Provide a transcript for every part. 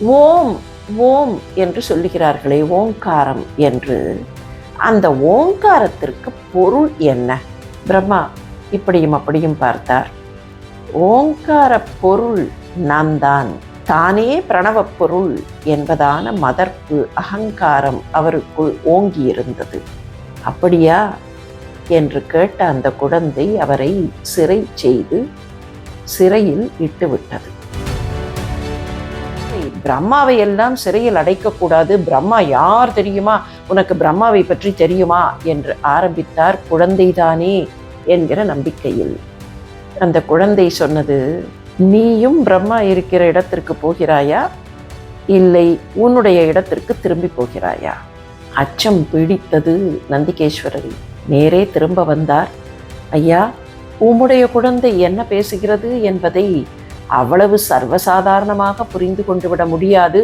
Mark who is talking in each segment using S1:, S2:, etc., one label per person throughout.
S1: ஓம் ஓம் என்று சொல்லுகிறார்களே, ஓங்காரம் என்று. அந்த ஓங்காரத்திற்கு பொருள் என்ன? பிரம்மா இப்படியும் அப்படியும் பார்த்தார். ஓங்கார பொருள் நான் தான், தானே பிரணவ பொருள் என்பதான மதர்ப்பு அகங்காரம் அவருக்குள் ஓங்கி இருந்தது. அப்படியா என்று கேட்ட அந்த குழந்தை அவரை சிறை செய்து சிறையில் இட்டுவிட்டது. பிரம்மாவை எல்லாம் சிறையில் அடைக்கக்கூடாது, பிரம்மா யார் தெரியுமா, உனக்கு பிரம்மாவை பற்றி தெரியுமா என்று ஆரம்பித்தார். குழந்தைதானே என்கிற நம்பிக்கையில். அந்த குழந்தை சொன்னது, நீயும் பிரம்மா இருக்கிற இடத்திற்கு போகிறாயா, இல்லை உன்னுடைய இடத்திற்கு திரும்பி போகிறாயா? அச்சம் பிடித்தது நந்திகேஸ்வரரை. நேரே திரும்ப வந்தார். ஐயா, உம்முடைய குழந்தை என்ன பேசுகிறது என்பதை அவ்வளவு சர்வசாதாரணமாக புரிந்து கொண்டு விட முடியாது.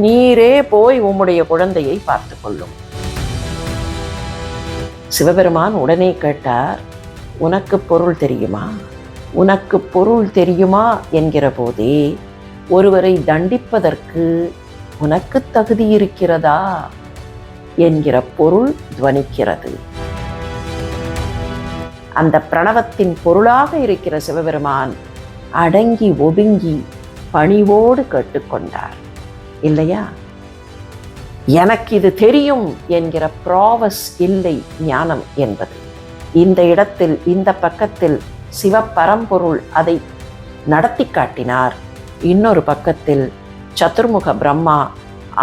S1: நீரே போய் உம்முடைய குழந்தையை பார்த்து கொள்ளும். சிவபெருமான் உடனே கேட்டார், உனக்கு பொருள் தெரியுமா? உனக்கு பொருள் தெரியுமா என்கிற போதே ஒருவரை தண்டிப்பதற்கு உனக்கு தகுதி இருக்கிறதா என்கிற பொருள் துவனிக்கிறது. அந்த பிரணவத்தின் பொருளாக இருக்கிற சிவபெருமான் அடங்கி ஒடுங்கி பணிவோடு கேட்டுக்கொண்டார் இல்லையா? எனக்கு இது தெரியும் என்கிற ப்ராவஸ் இல்லை ஞானம் என்பது. இந்த இடத்தில் இந்த பக்கத்தில் சிவபரம்பொருள் அதை நடத்தி காட்டினார். இன்னொரு பக்கத்தில் சதுர்முக பிரம்மா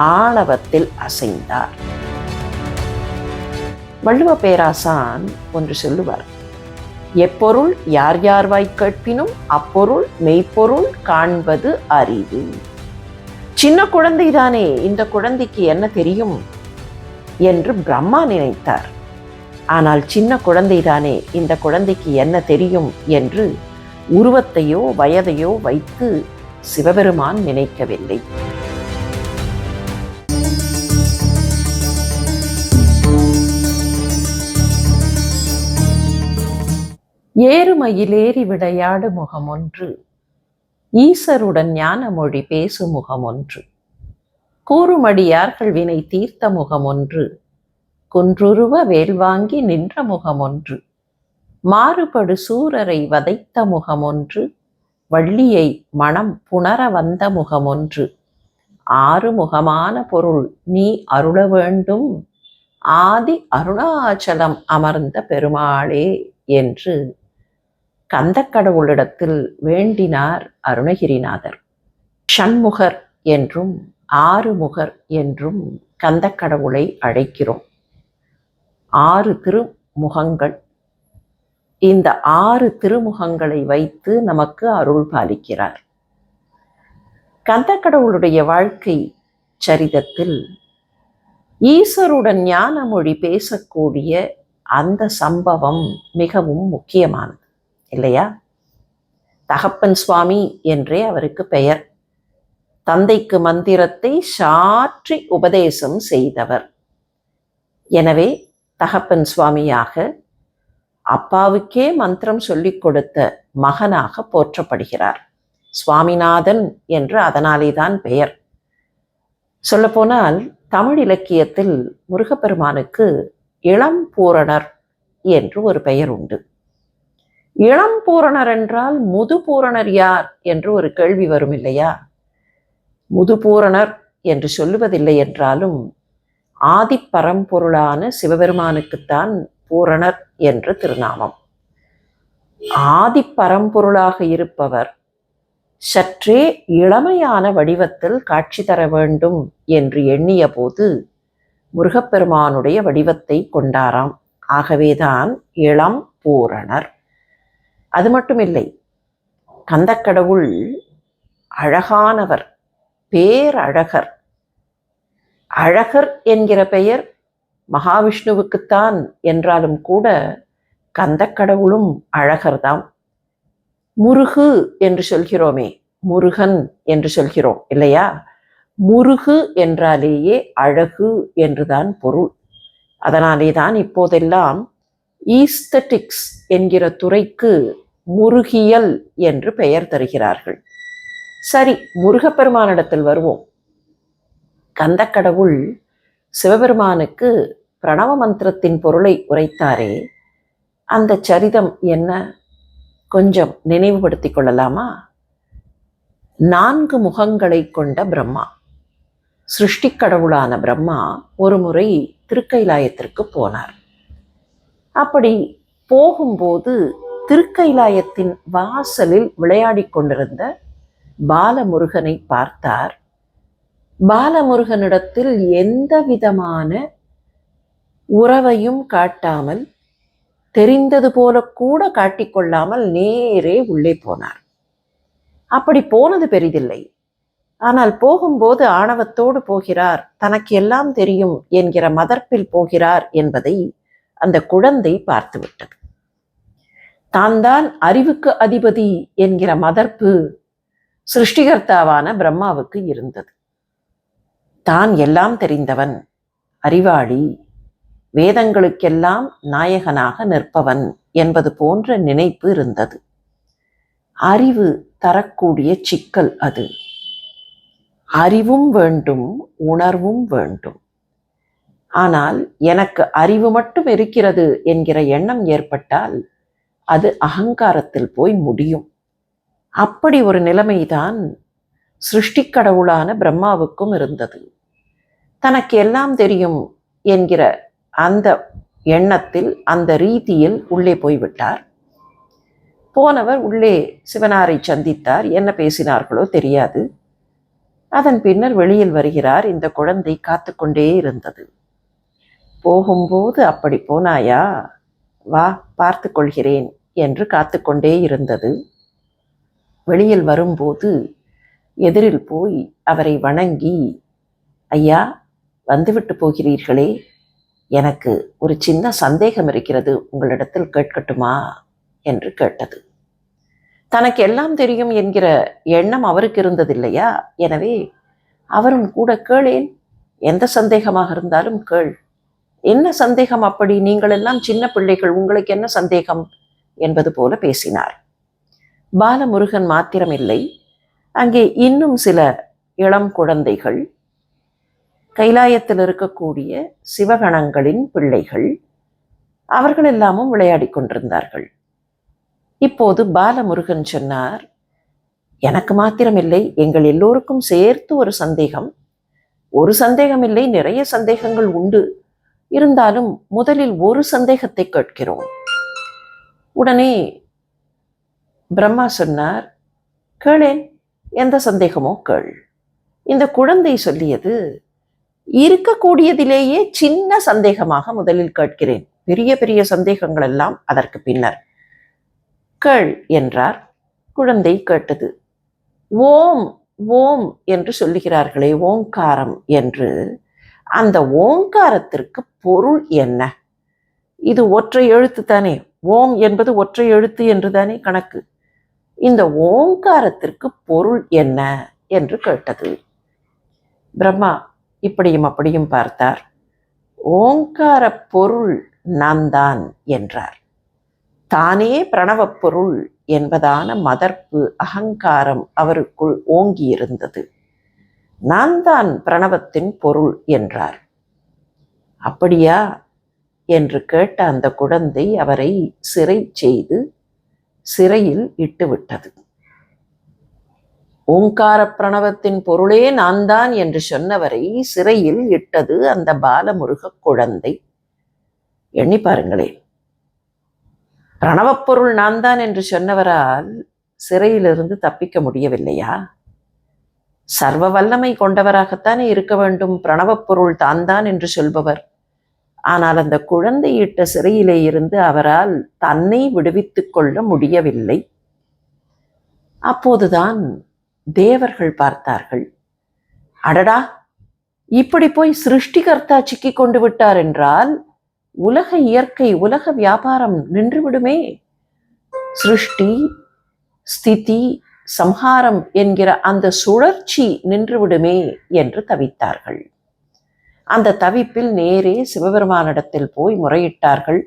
S1: ஆணவத்தில் அசைந்தார். வள்ளுவ பேராசான் ஒன்று சொல்லுவார், எப்பொருள் யார் யார் வாய் கேட்பினும் அப்பொருள் மெய்ப்பொருள் காண்பது அறிவு. சின்ன குழந்தைதானே, இந்த குழந்தைக்கு என்ன தெரியும் என்று பிரம்மா நினைத்தார். ஆனால் சின்ன குழந்தைதானே, இந்த குழந்தைக்கு என்ன தெரியும் என்று உருவத்தையோ வயதையோ வைத்து சிவபெருமான் நினைக்கவில்லை. ஏறுமயிலேறி விளையாடு முகமொன்று, ஈசருடன் ஞான மொழி பேசு முகமொன்று, கூறுமடியார்கள் வினை தீர்த்த முகமொன்று, குன்றுருவ வேல்வாங்கி நின்ற முகமொன்று, மாறுபடு சூரரை வதைத்த முகமொன்று, வள்ளியை மனம் புணர வந்த முகமொன்று, ஆறு முகமான பொருள் நீ அருள வேண்டும், ஆதி அருணாச்சலம் அமர்ந்த பெருமாளே என்று கந்தக்கடவுளிடத்தில் வேண்டினார் அருணகிரிநாதர். ஷண்முகர் என்றும் ஆறுமுகர் என்றும் கந்தக்கடவுளை அழைக்கிறோம். 6 திருமுகங்கள். இந்த 6 திருமுகங்களை வைத்து நமக்கு அருள் பாலிக்கிறார். கந்தக்கடவுளுடைய வாழ்க்கை சரிதத்தில் ஈஸ்வருடன் ஞான மொழி பேசக்கூடிய அந்த சம்பவம் மிகவும் முக்கியமானது இல்லையா? தகப்பன் சுவாமி என்றே அவருக்கு பெயர். தந்தைக்கு மந்திரத்தை சாற்றி உபதேசம் செய்தவர். எனவே தகப்பன் சுவாமியாக, அப்பாவுக்கே மந்திரம் சொல்லிக் கொடுத்த மகனாக போற்றப்படுகிறார். சுவாமிநாதன் என்று அதனாலேதான் பெயர். சொல்லப்போனால் தமிழ் இலக்கியத்தில் முருகப்பெருமானுக்கு இளம் பூரணர் என்று ஒரு பெயர் உண்டு. இளம் பூரணர் என்றால் முதுபூரணர் யார் என்று ஒரு கேள்வி வரும் இல்லையா? முதுபூரணர் என்று சொல்லுவதில்லை என்றாலும் ஆதி பரம்பொருளான சிவபெருமானுக்குத்தான் பூரணர் என்று திருநாமம். ஆதி பரம்பொருளாக இருப்பவர் சற்றே இளமையான வடிவத்தில் காட்சி தர வேண்டும் என்று எண்ணிய போது முருகப்பெருமானுடைய வடிவத்தை கொண்டாராம். ஆகவேதான் இளம் பூரணர். அது மட்டுமில்லை, கந்தக்கடவுள் அழகானவர், பேரழகர். அழகர் என்கிற பெயர் மகாவிஷ்ணுவுக்குத்தான் என்றாலும் கூட கந்தக்கடவுளும் அழகர்தாம். முருகு என்று சொல்கிறோமே, முருகன் என்று சொல்கிறோம் இல்லையா? முருகு என்றாலேயே அழகு என்றுதான் பொருள். அதனாலே தான் இப்போதெல்லாம் ஈஸ்தட்டிக்ஸ் என்கிற துறைக்கு முருகியல் என்று பெயர் தருகிறார்கள். சரி, முருகப்பெருமானிடத்தில் வருவோம். கந்தக்கடவுள் சிவபெருமானுக்கு பிரணவ மந்திரத்தின் பொருளை உரைத்தாரே, அந்த சரிதம் என்ன கொஞ்சம் நினைவுபடுத்திக் கொள்ளலாமா? 4 முகங்களை கொண்ட பிரம்மா, சிருஷ்டி கடவுளான பிரம்மா ஒரு முறை திருக்கைலாயத்திற்கு போனார். அப்படி போகும்போது திருக்கைலாயத்தின் வாசலில் விளையாடி கொண்டிருந்த பாலமுருகனை பார்த்தார். பாலமுருகனிடத்தில் எந்த விதமான உறவையும் காட்டாமல், தெரிந்தது போல கூட காட்டிக்கொள்ளாமல் நேரே உள்ளே போனார். அப்படி போனது பெரிதில்லை. ஆனால் போகும்போது ஆணவத்தோடு போகிறார், தனக்கு எல்லாம் தெரியும் என்கிற மதர்ப்பில் போகிறார் என்பதை அந்த குழந்தை பார்த்துவிட்டது. தான் அறிவுக்கு அதிபதி என்கிற மதர்ப்பு சிருஷ்டிகர்த்தாவான பிரம்மாவுக்கு இருந்தது. தான் எல்லாம் தெரிந்தவன், அறிவாளி, வேதங்களுக்கெல்லாம் நாயகனாக நிற்பவன் என்பது போன்ற நினைப்பு இருந்தது. அறிவு தரக்கூடிய சிக்கல் அது. அறிவும் வேண்டும், உணர்வும் வேண்டும். ஆனால் எனக்கு அறிவு மட்டும் இருக்கிறது என்கிற எண்ணம் ஏற்பட்டால் அது அகங்காரத்தில் போய் முடியும். அப்படி ஒரு நிலைமைதான் சிருஷ்டி கடவுளான பிரம்மாவுக்கும் இருந்தது. தனக்கு எல்லாம் தெரியும் என்கிற அந்த எண்ணத்தில், அந்த ரீதியில் உள்ளே போய்விட்டார். போனவர் உள்ளே சிவனாரை சந்தித்தார். என்ன பேசினார்களோ தெரியாது. அதன் பின்னர் வெளியில் வருகிறார். இந்த குழந்தை காத்து கொண்டே இருந்தது. போகும்போது அப்படி போனாயா, வா பார்த்து கொள்கிறேன் என்று காத்து கொண்டே இருந்தது. வெளியில் வரும்போது எதிரில் போய் அவரை வணங்கி, ஐயா வந்துவிட்டு போகிறீர்களே, எனக்கு ஒரு சின்ன சந்தேகம் இருக்கிறது, உங்களிடத்தில் கேட்கட்டுமா என்று கேட்டது. தனக்கு எல்லாம் தெரியும் என்கிற எண்ணம் அவருக்கு இருந்ததில்லையா? எனவே அவரும் கூட, கேளேன், எந்த சந்தேகமாக இருந்தாலும் கேள். என்ன சந்தேகம் அப்படி? நீங்கள் எல்லாம் சின்ன பிள்ளைகள், உங்களுக்கு என்ன சந்தேகம் என்பது போல பேசினார். பாலமுருகன் மாத்திரமில்லை, அங்கே இன்னும் சில இளம் குழந்தைகள், கைலாயத்தில் இருக்கக்கூடிய சிவகணங்களின் பிள்ளைகள், அவர்கள் எல்லாமும் விளையாடி கொண்டிருந்தார்கள். இப்போது பாலமுருகன் சொன்னார், எனக்கு மாத்திரமில்லை, எங்கள் எல்லோருக்கும் சேர்த்து ஒரு சந்தேகம். ஒரு சந்தேகம் இல்லை, நிறைய சந்தேகங்கள் உண்டு. இருந்தாலும் முதலில் ஒரு சந்தேகத்தை கேட்கிறோம். உடனே பிரம்மா சொன்னார், கேளேன், எந்த சந்தேகமோ கேள். இந்த குழந்தை சொல்லியது, இருக்கக்கூடியதிலேயே சின்ன சந்தேகமாக முதலில் கேட்கிறேன், பெரிய பெரிய சந்தேகங்கள் எல்லாம் அதற்கு பின்னர் கேள் என்றார். குழந்தை கேட்டது. ஓம் ஓம் என்று சொல்லுகிறார்களே, ஓங்காரம் என்று, அந்த ஓங்காரத்திற்கு பொருள் என்ன? இது ஒற்றை எழுத்து தானே, ஓம் என்பது ஒற்றை எழுத்து என்று தானே கணக்கு. இந்த ஓங்காரத்திற்கு பொருள் என்ன என்று கேட்டது. பிரம்மா இப்படியும் அப்படியும் பார்த்தார். ஓங்கார பொருள் நான் தான் என்றார். தானே பிரணவப் பொருள் என்பதான மதர்ப்பு, அகங்காரம் அவருக்குள் ஓங்கி இருந்தது. நான் தான் பிரணவத்தின் பொருள் என்றார். அப்படியா என்று கேட்ட அந்த குழந்தை அவரை சிறை செய்து சிறையில் இட்டுவிட்டது. ஓங்கார பிரணவத்தின் பொருளே நான் தான் என்று சொன்னவரை சிறையில் இட்டது அந்த பாலமுருக குழந்தை. எண்ணி பாருங்களேன், பிரணவப் பொருள் நான் தான் என்று சொன்னவரால் சிறையிலிருந்து தப்பிக்க முடியவில்லையா? சர்வ வல்லமை கொண்டவராகத்தானே இருக்க வேண்டும் பிரணவப் பொருள் தான் தான் என்று சொல்பவர். ஆனால் அந்த குழந்தை இட்ட சிறையிலே இருந்து அவரால் தன்னை விடுவித்துக் கொள்ள முடியவில்லை. அப்போதுதான் தேவர்கள் பார்த்தார்கள், அடடா, இப்படி போய் சிருஷ்டிகர்த்தா சிக்கி கொண்டு விட்டார் என்றால் உலக இயற்கை, உலக வியாபாரம் நின்றுவிடுமே. சிருஷ்டி, ஸ்திதி, சம்ஹாரம் என்கிற அந்த சுழற்சி நின்றுவிடுமே என்று தவித்தார்கள். அந்த தவிப்பில் நேரே சிவபெருமானிடத்தில் போய் முறையிட்டார்கள்.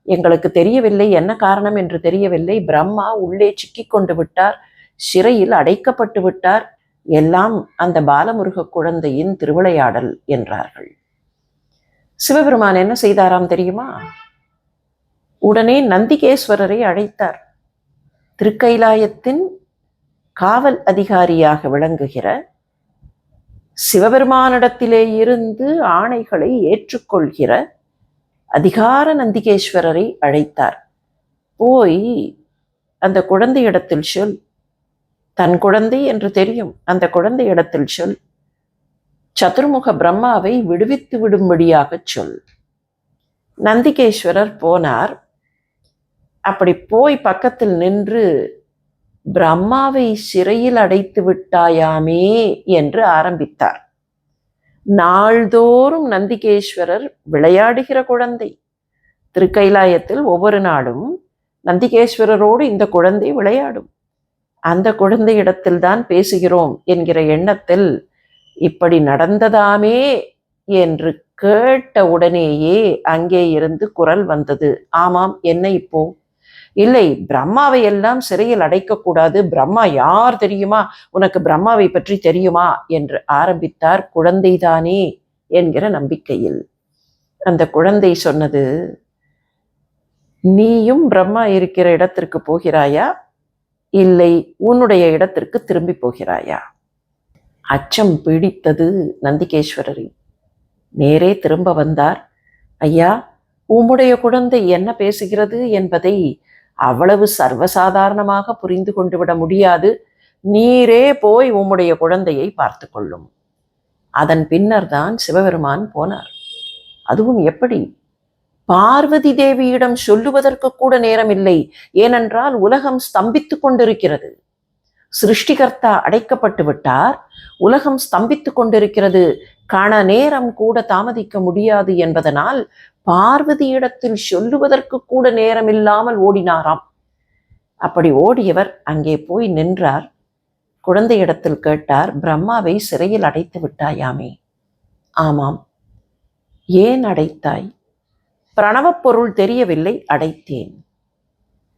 S1: எங்களுக்கு தெரியவில்லை, என்ன காரணம் என்று தெரியவில்லை. பிரம்மா உள்ளே சிக்கி கொண்டு விட்டார், சிறையில் அடைக்கப்பட்டு விட்டார். எல்லாம் அந்த பாலமுருக குழந்தையின் திருவிளையாடல் என்றார்கள். சிவபெருமான் என்ன செய்தாராம் தெரியுமா? உடனே நந்திகேஸ்வரரை அழைத்தார். திருக்கைலாயத்தின் காவல் அதிகாரியாக விளங்குகிற சிவபெருமானிடத்திலே இருந்து ஆணைகளை ஏற்றுக்கொள்கிற அதிகார நந்திகேஸ்வரரை அழைத்தார். போய் அந்த குழந்தையிடத்தில் சொல், தன் குழந்தை என்று தெரியும், அந்த குழந்தையிடத்தில் சொல், சதுர்முக பிரம்மாவை விடுவித்து விடும்படியாக சொல். நந்திகேஸ்வரர் போனார். அப்படி போய் பக்கத்தில் நின்று, பிரம்மாவை சிறையில் அடைத்து விட்டாயாமே என்று ஆரம்பித்தார். நாள்தோறும் நந்திகேஸ்வரர் விளையாடுகிற குழந்தை. திருக்கைலாயத்தில் ஒவ்வொரு நாளும் நந்திகேஸ்வரரோடு இந்த குழந்தை விளையாடும். அந்த குழந்தையிடத்தில்தான் பேசுகிறோம் என்கிற எண்ணத்தில் இப்படி நடந்ததாமே என்று கேட்ட உடனேயே அங்கே இருந்து குரல் வந்தது. ஆமாம், என்ன இப்போ? இல்லை, பிரம்மாவை எல்லாம் சிறையில் அடைக்கக்கூடாது. பிரம்மா யார் தெரியுமா? உனக்கு பிரம்மாவை பற்றி தெரியுமா என்று ஆரம்பித்தார். குழந்தைதானே என்கிற நம்பிக்கையில். அந்த குழந்தை சொன்னது, நீயும் பிரம்மா இருக்கிற இடத்திற்கு போகிறாயா, இல்லை உன்னுடைய இடத்திற்கு திரும்பி போகிறாயா? அச்சம் பீடித்தது நந்திகேஸ்வரரை. நேரே திரும்ப வந்தார். ஐயா, உம்முடைய குழந்தை என்ன பேசுகிறது என்பதை அவ்வளவு சர்வசாதாரணமாக புரிந்து கொண்டு விட முடியாது. நீரே போய் உம்முடைய குழந்தையை பார்த்து கொள்ளும். அதன் பின்னர் தான் சிவபெருமான் போனார். அதுவும் எப்படி? பார்வதி தேவியிடம் சொல்லுவதற்கு கூட நேரமில்லை. ஏனென்றால் உலகம் ஸ்தம்பித்து கொண்டிருக்கிறது. சிருஷ்டிகர்த்தா அடைக்கப்பட்டு விட்டார், உலகம் ஸ்தம்பித்து கொண்டிருக்கிறது. கண நேரம் கூட தாமதிக்க முடியாது என்பதனால் பார்வதியிடத்தில் சொல்லுவதற்கு கூட நேரமில்லாமல் ஓடினாராம். அப்படி ஓடியவர் அங்கே போய் நின்றார். குழந்தையிடத்தில் கேட்டார், பிரம்மாவை சிறையில் அடைத்து விட்டாயாமே? ஆமாம். ஏன் அடைத்தாய்? பிரணவப் பொருள் தெரியவில்லை, அடைத்தேன்.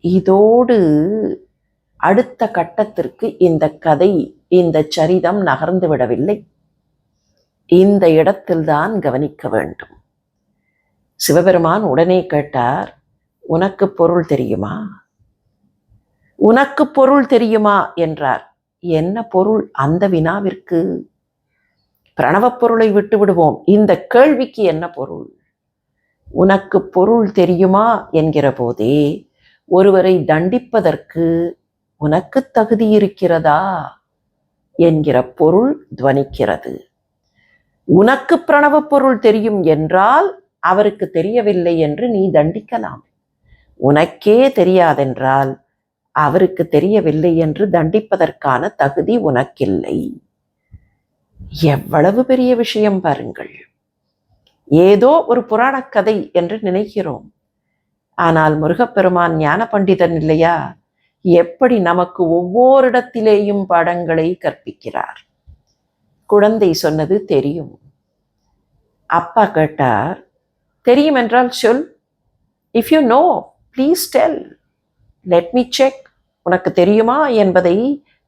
S1: இதோடு அடுத்த கட்டத்திற்கு இந்த கதை, இந்த சரிதம் நகர்ந்து விடவில்லை. இந்த இடத்தில்தான் கவனிக்க வேண்டும். சிவபெருமான் உடனே கேட்டார், உனக்கு பொருள் தெரியுமா? உனக்கு பொருள் தெரியுமா என்றார். என்ன பொருள் அந்த வினாவிற்கு? பிரணவப் பொருளை விட்டு விடுவோம், இந்த கேள்விக்கு என்ன பொருள்? உனக்கு பொருள் தெரியுமா என்கிற போதே ஒருவரை தண்டிப்பதற்கு உனக்கு தகுதி இருக்கிறதா என்கிற பொருள் துவனிக்கிறது. உனக்கு பிரணவப் பொருள் தெரியும் என்றால் அவருக்கு தெரியவில்லை என்று நீ தண்டிக்கலாம். உனக்கே தெரியாதென்றால் அவருக்கு தெரியவில்லை என்று தண்டிப்பதற்கான தகுதி உனக்கில்லை. எவ்வளவு பெரிய விஷயம் பாருங்கள். ஏதோ ஒரு புராணக் கதை என்று நினைக்கிறோம். ஆனால் முருகப்பெருமான் ஞான பண்டிதன் இல்லையா? எப்படி நமக்கு ஒவ்வொரு இடத்திலேயும் பாடங்களை கற்பிக்கிறார். குழந்தை சொன்னது தெரியும். அப்பா கேட்டார், தெரியும் என்றால் சொல். If you know please tell, let me check. உனக்கு தெரியுமா என்பதை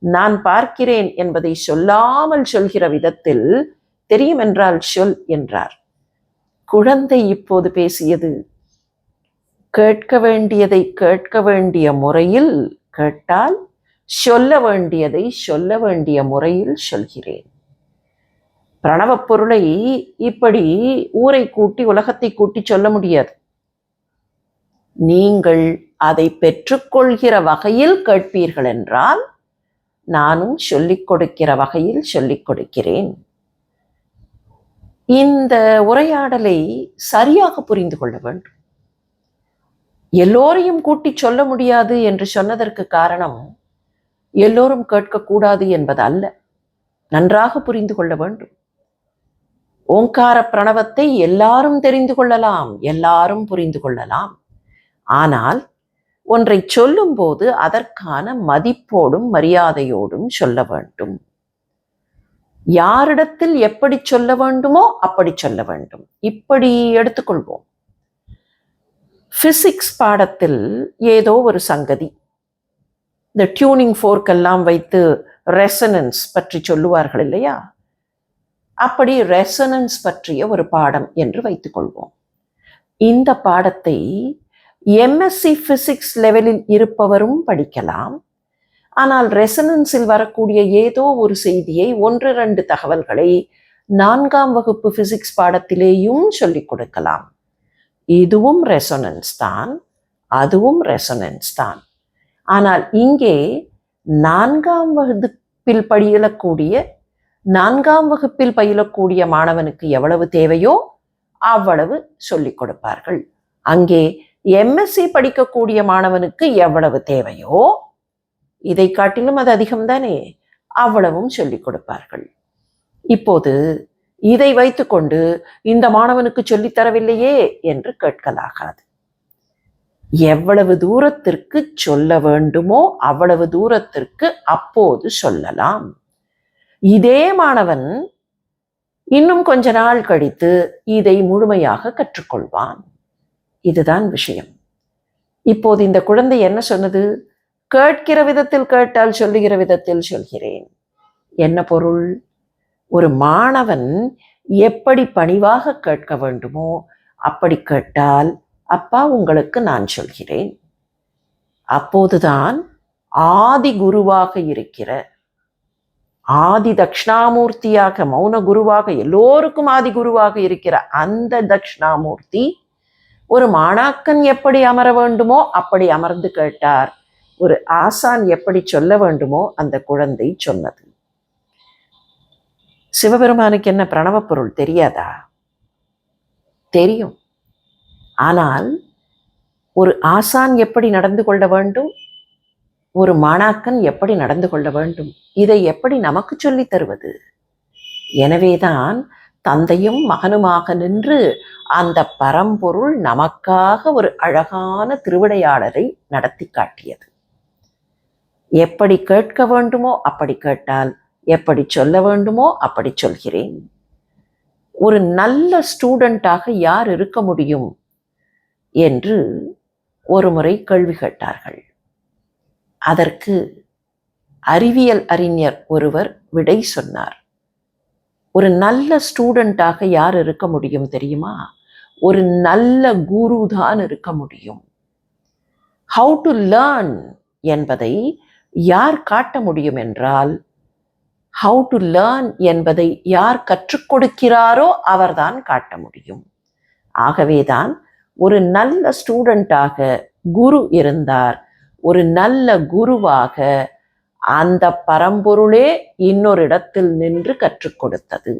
S1: நான் பார்க்கிறேன் என்பதை சொல்லாமல் சொல்கிற விதத்தில் தெரியும் என்றால் சொல் என்றார். குழந்தை இப்போது பேசியது. கேட்க வேண்டியதை கேட்க வேண்டிய முறையில் கேட்டால், சொல்ல வேண்டியதை சொல்ல வேண்டிய முறையில் சொல்கிறேன். பிரணவப் பொருளை இப்படி ஊரை கூட்டி உலகத்தை கூட்டி சொல்ல முடியாது. நீங்கள் அதை பெற்றுக்கொள்கிற வகையில் கேட்பீர்கள் என்றால் நானும் சொல்லிக் கொடுக்கிற வகையில் சொல்லிக் கொடுக்கிறேன். இந்த உரையாடலை சரியாக புரிந்து கொள்ள வேண்டும். எல்லோரையும் கூட்டி சொல்ல முடியாது என்று சொன்னதற்கு காரணம் எல்லோரும் கேட்கக்கூடாது என்பது அல்ல. நன்றாக புரிந்து கொள்ள வேண்டும். ஓங்கார பிரணவத்தை எல்லாரும் தெரிந்து கொள்ளலாம், எல்லாரும் புரிந்து கொள்ளலாம். ஆனால் ஒன்றை சொல்லும் போது அதற்கான மதிப்போடும் மரியாதையோடும் சொல்ல வேண்டும். யாரிடத்தில் எப்படி சொல்ல வேண்டுமோ அப்படி சொல்ல வேண்டும். இப்படி எடுத்துக்கொள்வோம். பிசிக்ஸ் பாடத்தில் ஏதோ ஒரு சங்கதி, இந்த டியூனிங் ஃபோர்க்கெல்லாம் வைத்து ரெசனன்ஸ் பற்றி சொல்லுவார்கள் இல்லையா? அப்படி ரெசனன்ஸ் பற்றிய ஒரு பாடம் என்று வைத்துக்கொள்வோம். இந்த பாடத்தை எம்எஸ்சி பிசிக்ஸ் லெவலில் இருப்பவரும் படிக்கலாம். ஆனால் ரெசனன்ஸில் வரக்கூடிய ஏதோ ஒரு செய்தியை, 1-2 தகவல்களை 4ஆம் வகுப்பு பிசிக்ஸ் பாடத்திலேயும் சொல்லிக் கொடுக்கலாம். இதுவும் ரெசனன்ஸ் தான், அதுவும் ரெசனன்ஸ் தான். ஆனால் இங்கே 4ஆம் வகுப்பில் பயிலக்கூடிய மாணவனுக்கு எவ்வளவு தேவையோ அவ்வளவு சொல்லிக் கொடுப்பார்கள். அங்கே எம்எஸ்சி படிக்கக்கூடிய மாணவனுக்கு எவ்வளவு தேவையோ, இதை காட்டிலும் அது அதிகம்தானே, அவ்வளவும் சொல்லிக் கொடுப்பார்கள். இப்போது இதை வைத்துக்கொண்டு இந்த மாணவனுக்கு சொல்லித்தரவில்லையே என்று கேட்கலாகாது. எவ்வளவு தூரத்திற்கு சொல்ல வேண்டுமோ அவ்வளவு தூரத்திற்கு அப்போது சொல்லலாம். இதே மாணவன் இன்னும் கொஞ்ச நாள் கழித்து இதை முழுமையாக கற்றுக்கொள்வான். இதுதான் விஷயம். இப்போது இந்த குழந்தை என்ன சொன்னது? கேட்கிற விதத்தில் கேட்டால் சொல்லுகிற விதத்தில் சொல்கிறேன். என்ன பொருள்? ஒரு மாணவன் எப்படி பணிவாக கேட்க வேண்டுமோ அப்படி கேட்டால், அப்பா உங்களுக்கு நான் சொல்கிறேன். அப்போதுதான் ஆதி குருவாக இருக்கிற, ஆதி தட்சிணாமூர்த்தியாக, மௌன குருவாக, எல்லோருக்கும் ஆதி குருவாக இருக்கிற அந்த தட்சிணாமூர்த்தி ஒரு மாணாக்கன் எப்படி அமர வேண்டுமோ அப்படி அமர்ந்து கேட்டார். ஒரு ஆசான் எப்படி சொல்ல வேண்டுமோ அந்த குழந்தை சொன்னது. சிவபெருமானுக்கு என்ன பிரணவ பொருள் தெரியாதா? தெரியும். ஆனால் ஒரு ஆசான் எப்படி நடந்து கொள்ள வேண்டும், ஒரு மாணாக்கன் எப்படி நடந்து கொள்ள வேண்டும், இதை எப்படி நமக்கு சொல்லி தருவது? எனவேதான் தந்தையும் மகனுமாக நின்று அந்த பரம்பொருள் நமக்காக ஒரு அழகான திருவிளையாடலை நடத்தி காட்டியது. எப்படி கேட்க வேண்டுமோ அப்படி கேட்டால், எப்படி சொல்ல வேண்டுமோ அப்படி சொல்கிறேன். ஒரு நல்ல ஸ்டூடெண்டாக யார் இருக்க முடியும் என்று ஒரு முறை கேள்வி கேட்டார்கள். அதற்கு அறிவியல் அறிஞர் ஒருவர் விடை சொன்னார். ஒரு நல்ல ஸ்டூடெண்டாக யார் இருக்க முடியும் தெரியுமா? ஒரு நல்ல குரு தான் இருக்க முடியும். ஹவு டு லேர்ன் என்பதை யார் காட்ட முடியும் என்றால், ஹவு டு லேர்ன் என்பதை யார் கற்றுக் கொடுக்கிறாரோ அவர்தான் காட்ட முடியும். ஆகவேதான் ஒரு நல்ல ஸ்டூடெண்டாக குரு இருந்தார். ஒரு நல்ல குருவாக அந்த பரம்பொருளே இன்னொரு இடத்தில் நின்று கற்றுக் கொடுத்தது.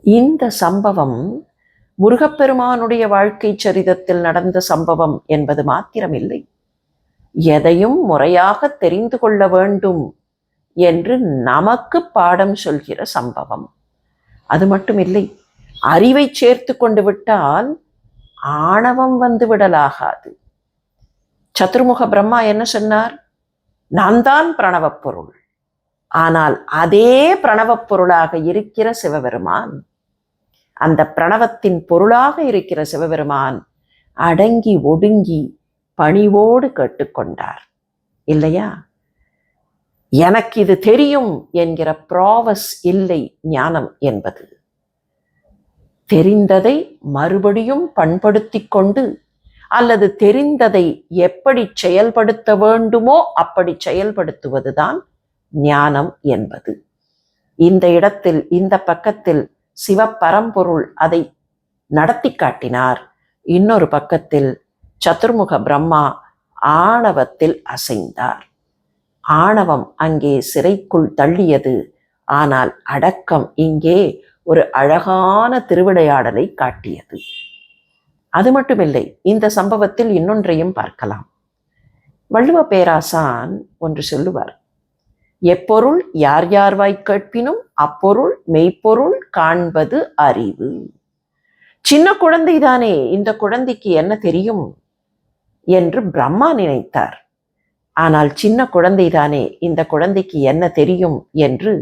S1: இந்த சம்பவம் முருகப்பெருமானுடைய வாழ்க்கை சரிதத்தில் நடந்த சம்பவம் என்பது மாத்திரமில்லை, எதையும் முறையாக தெரிந்து கொள்ள வேண்டும் என்று நமக்கு பாடம் சொல்கிற சம்பவம். அது மட்டுமில்லை, அறிவை சேர்த்து கொண்டு விட்டால் ஆணவம் வந்து விடலாகாது. சதுர்முக பிரம்மா என்ன சொன்னார்? நான் தான் பிரணவப் பொருள். ஆனால் அதே பிரணவப் பொருளாக இருக்கிற சிவபெருமான், அந்த பிரணவத்தின் பொருளாக இருக்கிற சிவபெருமான் அடங்கி ஒடுங்கி பணிவோடு கேட்டுக்கொண்டார் இல்லையா? எனக்கு இது தெரியும் என்கிற ப்ராவஸ் இல்லை ஞானம் என்பது. தெரிந்ததை மறுபடியும் பண்படுத்தி கொண்டு, அல்லது தெரிந்ததை எப்படி செயல்படுத்த வேண்டுமோ அப்படி செயல்படுத்துவதுதான் ஞானம் என்பது. இந்த இடத்தில், இந்த பக்கத்தில் சிவபரம்பொருள் அதை நடத்தி காட்டினார். இன்னொரு பக்கத்தில் சதுர்முக பிரம்மா ஆணவத்தில் அசைந்தார். ஆணவம் அங்கே சிறைக்குள் தள்ளியது. ஆனால் அடக்கம் இங்கே ஒரு அழகான திருவிளையாடலை காட்டியது. அது மட்டுமில்லை, இந்த சம்பவத்தில் இன்னொன்றையும் பார்க்கலாம். வள்ளுவ பேராசான் ஒன்று சொல்லுவார், எப்பொருள் யார் யார்வாய் கேட்பினும் அப்பொருள் மெய்ப்பொருள் காண்பது அறிவு. சின்ன குழந்தைதானே, இந்த குழந்தைக்கு என்ன தெரியும் என்று பிரம்மா நினைத்தார். ஆனால் சின்ன குழந்தைதானே, இந்த குழந்தைக்கு என்ன தெரியும் என்று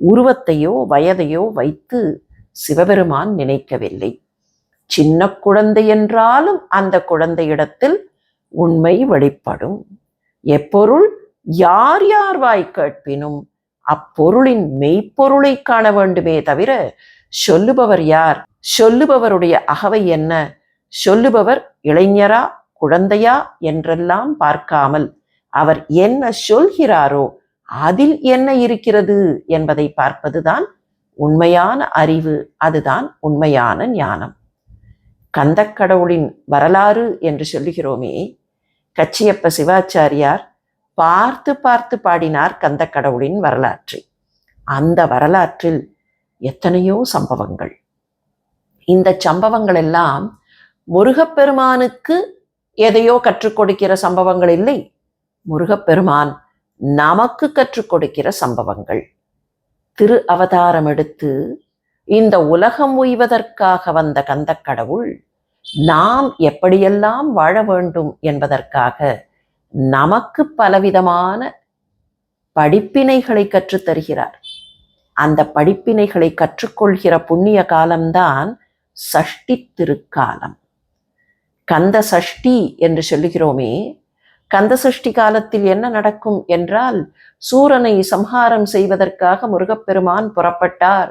S1: உருவத்தையோ வயதையோ வைத்து சிவபெருமான் நினைக்கவில்லை. சின்ன குழந்தை என்றாலும் அந்த குழந்தையிடத்தில் உண்மை வெளிப்படும். எப்பொருள் யார் யார் வாய் கேட்பினும் அப்பொருளின் மெய்ப்பொருளை காண வேண்டுமே தவிர சொல்லுபவர் யார், சொல்லுபவருடைய அகவை என்ன, சொல்லுபவர் இளைஞரா குழந்தையா என்றெல்லாம் பார்க்காமல் அவர் என்ன சொல்கிறாரோ அதில் என்ன இருக்கிறது என்பதை பார்ப்பதுதான் உண்மையான அறிவு. அதுதான் உண்மையான ஞானம். கந்தக்கடவுளின் வரலாறு என்று சொல்லுகிறோமே, கச்சியப்ப சிவாச்சாரியார் பார்த்து பார்த்து பாடினார் கந்தக்கடவுளின் வரலாற்றை. அந்த வரலாற்றில் எத்தனையோ சம்பவங்கள். இந்த சம்பவங்கள் எல்லாம் முருகப்பெருமானுக்கு எதையோ கற்றுக் கொடுக்கிற சம்பவங்கள் இல்லை, முருகப்பெருமான் நமக்கு கற்றுக் கொடுக்கிற சம்பவங்கள். திரு அவதாரம் எடுத்து இந்த உலகம் உய்வதற்காக வந்த கந்தக்கடவுள் நாம் எப்படியெல்லாம் வாழ வேண்டும் என்பதற்காக நமக்கு பலவிதமான படிப்பினைகளை கற்றுத் தருகிறார். அந்த படிப்பினைகளை கற்றுக்கொள்கிற புண்ணிய காலம்தான் சஷ்டி திருக்காலம். கந்த சஷ்டி என்று சொல்லுகிறோமே, கந்த சஷ்டி காலத்தில் என்ன நடக்கும் என்றால், சூரனை சம்ஹாரம் செய்வதற்காக முருகப்பெருமான் புறப்பட்டார்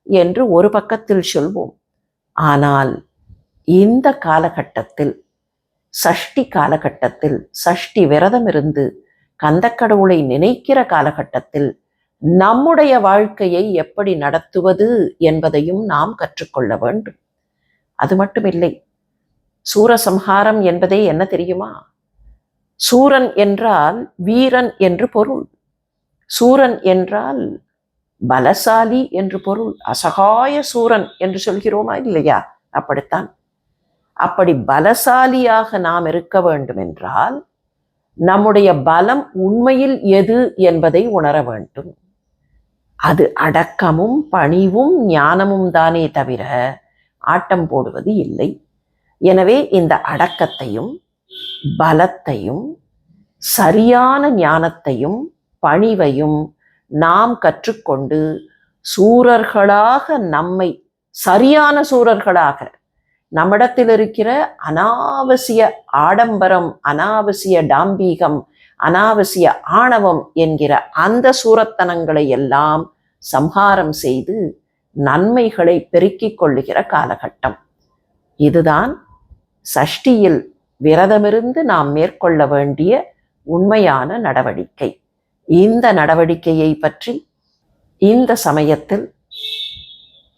S1: என்று ஒரு பக்கத்தில் சொல்வோம். ஆனால் இந்த காலகட்டத்தில், சஷ்டி காலகட்டத்தில், சஷ்டி விரதம் இருந்து கந்தக்கடவுளை நினைக்கிற காலகட்டத்தில் நம்முடைய வாழ்க்கையை எப்படி நடத்துவது என்பதையும் நாம் கற்றுக்கொள்ள வேண்டும். அது மட்டுமில்லை, சூரசம்ஹாரம் என்பதே என்ன தெரியுமா? சூரன் என்றால் வீரன் என்று பொருள். சூரன் என்றால் பலசாலி என்று பொருள். அசகாய சூரன் என்று சொல்கிறோமா இல்லையா? அப்படித்தான். அப்படி பலசாலியாக நாம் இருக்க வேண்டும் என்றால் நம்முடைய பலம் உண்மையில் எது என்பதை உணர வேண்டும். அது அடக்கமும் பணிவும் ஞானமும் தானே தவிர ஆட்டம் போடுவது இல்லை. எனவே இந்த அடக்கத்தையும் பலத்தையும் சரியான ஞானத்தையும் பணிவையும் நாம் கற்றுக்கொண்டு சூரர்களாக, நம்மை சரியான சூரர்களாக, நம்மிடத்தில் இருக்கிற அனாவசிய ஆடம்பரம், அனாவசிய டாம்பீகம், அனாவசிய ஆணவம் என்கிற அந்த சூரத்தனங்களை எல்லாம் சம்ஹாரம் செய்து நன்மைகளை பெருக்கிக் கொள்ளுகிற காலகட்டம். இதுதான் சஷ்டியில் விரதமிருந்து நாம் மேற்கொள்ள வேண்டிய உண்மையான நடவடிக்கை. இந்த நடவடிக்கையை பற்றி இந்த சமயத்தில்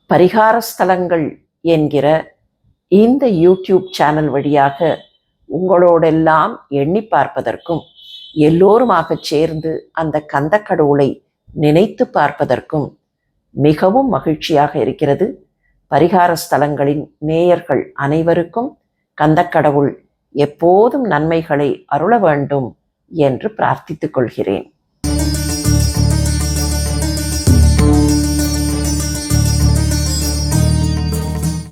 S1: பரிகார ஸ்தலங்கள் என்கிற இந்த யூடியூப் சேனல் வழியாக உங்களோடெல்லாம் எண்ணி பார்ப்பதற்கும், எல்லோருமாக சேர்ந்து அந்த கந்தக்கடவுளை நினைத்து பார்ப்பதற்கும் மிகவும் மகிழ்ச்சியாக இருக்கிறது. பரிகார ஸ்தலங்களின் நேயர்கள் அனைவருக்கும் கந்தக்கடவுள் எப்போதும் நன்மைகளை அருள வேண்டும் என்று பிரார்த்தித்துக் கொள்கிறேன்.